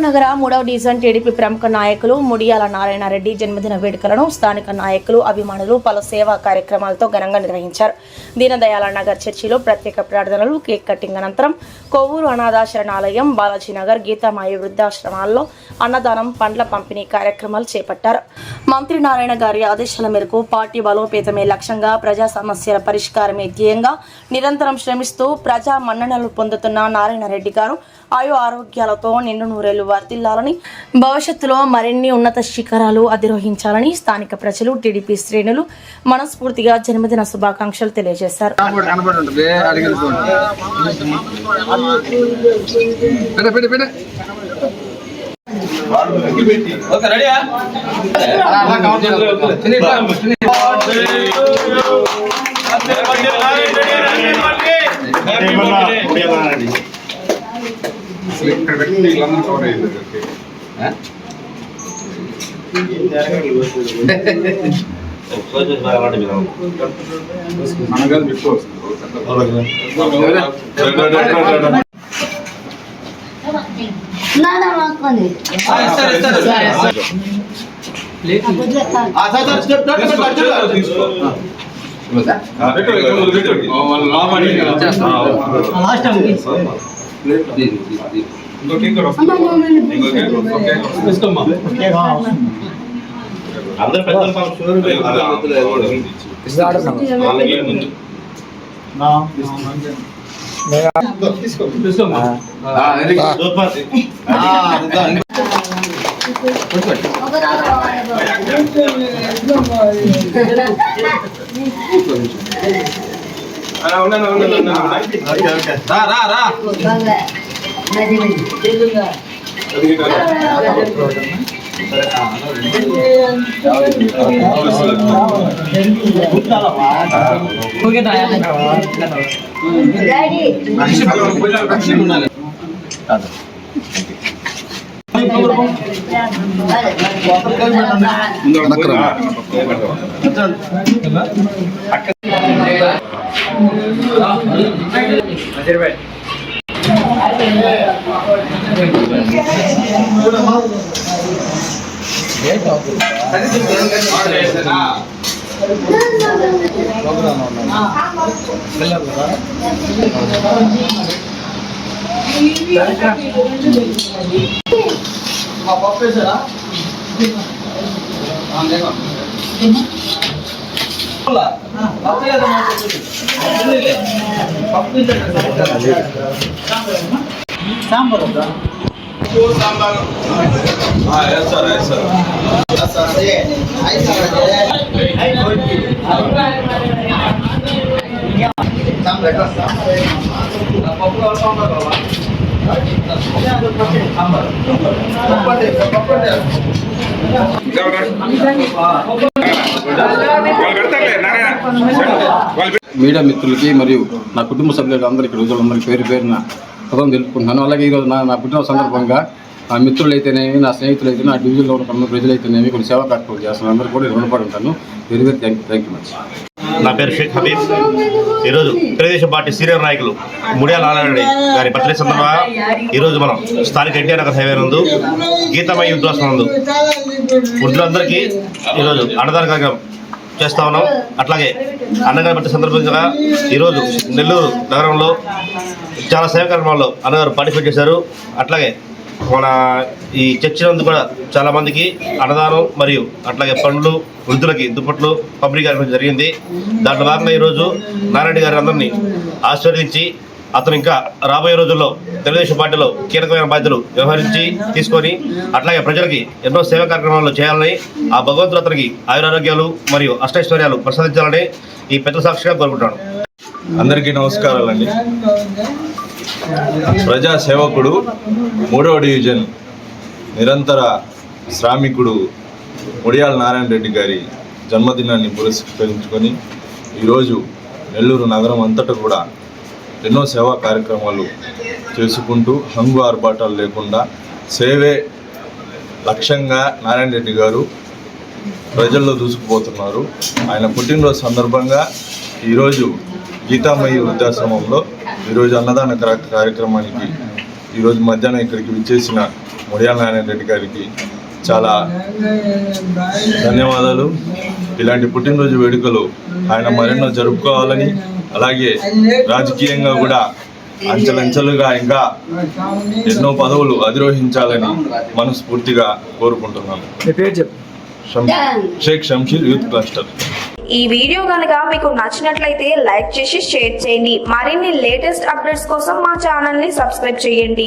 నగర 3వ division TDP ప్రముఖ నాయకులు ముడియాల నారాయణరెడ్డి జన్మదిన వేడుకలను స్థానిక నాయకులు అభిమానులు పలు సేవా కార్యక్రమాలతో ఘనంగా నిర్వహించారు. దీనదయాళ నగర్ చర్చిలో ప్రత్యేక ప్రార్థనలు, కేక్ కటింగ్ అనంతరం కొవ్వూరు అనాథాశ్రమాలయం, బాలాజీనగర్, గీతామాయి వృద్ధాశ్రమాల్లో అన్నదానం, పండ్ల పంపిణీ కార్యక్రమాలు చేపట్టారు. మంత్రి నారాయణ గారి ఆదేశాల మేరకు పార్టీ బలోపేతమే లక్ష్యంగా ప్రజా సమస్యల పరిష్కారమే ధ్యేయంగా నిరంతరం శ్రమిస్తూ ప్రజా మన్ననలు పొందుతున్న నారాయణరెడ్డి గారు ఆయు ఆరోగ్యాలతో నిండు నూరేళ్లు వర్ధిల్లాలని, భవిష్యత్తులో మరిన్ని ఉన్నత శిఖరాలు అధిరోహించాలని స్థానిక ప్రజలు, టీడీపీ శ్రేణులు మనస్ఫూర్తిగా జన్మదిన శుభాకాంక్షలు తెలియజేశారు. అందరూ మీడియా మిత్రులకి మరియు నా కుటుంబ సభ్యులందరికీ రోజులందరికీ పేరు పేరున పదం తెలుపుకుంటున్నాను. అలాగే ఈరోజు నా పుట్టిన సందర్భంగా నా మిత్రులైతేనేమి, నా స్నేహితులైతే, నా డివిజన్లో ఉన్న ప్రజలైతేనేమి కొన్ని సేవా కార్యక్రమాలు చేస్తున్నాను. అందరూ కూడా రుణపడి ఉంటాను. Very very thank you much. నా పేరు షేక్ హబీబ్. ఈరోజు తెలుగుదేశం పార్టీ సీనియర్ నాయకులు ముడియాల నారాయణరెడ్డి గారి బర్త్డే సందర్భంగా ఈరోజు మనం స్థానిక ఎన్టీఆర్ నగర్ హైవే నందు గీతామయ్య వృద్ధాశ్రమం నందు వృద్ధులందరికీ ఈరోజు అన్నదాన కార్యక్రమం చేస్తూ ఉన్నాం. అట్లాగే అన్నగారి బర్త్డే సందర్భంగా ఈరోజు నెల్లూరు నగరంలో చాలా సేవా కార్యక్రమాల్లో అన్నగారు పార్టిసిపేట్ చేశారు. అట్లాగే మన ఈ చర్చి నందు కూడా చాలామందికి అన్నదానం మరియు అట్లాగే పండ్లు, వృద్ధులకి దుప్పట్లు పంపిణీ కార్యక్రమం జరిగింది. దాంట్లో భాగంగా ఈరోజు నారాయణ గారి అందరినీ ఆశీర్వదించి అతను ఇంకా రాబోయే రోజుల్లో తెలుగుదేశం పార్టీలో కీలకమైన బాధ్యతలు వ్యవహరించి తీసుకొని అట్లాగే ప్రజలకి ఎన్నో సేవా కార్యక్రమాలు చేయాలని, ఆ భగవంతుడు అతనికి ఆయురారోగ్యాలు మరియు అష్టైశ్వర్యాలు ప్రసాదించాలని ఈ పెద్ద సాక్షిగా కోరుకుంటాను. అందరికీ నమస్కారాలండి. ప్రజా సేవకుడు, 3వ డివిజన్ నిరంతర శ్రామికుడు ముడియాల నారాయణరెడ్డి గారి జన్మదినాన్ని పురస్కరించుకొని ఈరోజు నెల్లూరు నగరం అంతటా కూడా ఎన్నో సేవా కార్యక్రమాలు చేసుకుంటూ హంగు ఆర్భాటాలు లేకుండా సేవే లక్ష్యంగా నారాయణరెడ్డి గారు ప్రజల్లో దూసుకుపోతున్నారు. ఆయన పుట్టినరోజు సందర్భంగా ఈరోజు గీతామయ్య వృద్ధాశ్రమంలో ఈరోజు అన్నదాన కార్యక్రమానికి ఈరోజు మధ్యాహ్నం ఇక్కడికి విచ్చేసిన ముడియాల నారాయణ రెడ్డి గారికి చాలా ధన్యవాదాలు. ఇలాంటి పుట్టినరోజు వేడుకలు ఆయన మరెన్నో జరుపుకోవాలని, అలాగే రాజకీయంగా కూడా అంచెలంచెలుగా ఇంకా ఎన్నో పదవులు అధిరోహించాలని మనస్ఫూర్తిగా కోరుకుంటున్నాను. Sheikh Shamsheer youth cluster. ఈ వీడియో కనుక మీకు నచ్చినట్లయితే లైక్ చేసి షేర్ చేయండి. మరిన్ని లేటెస్ట్ అప్డేట్స్ కోసం మా ఛానల్ ని సబ్స్క్రైబ్ చేయండి.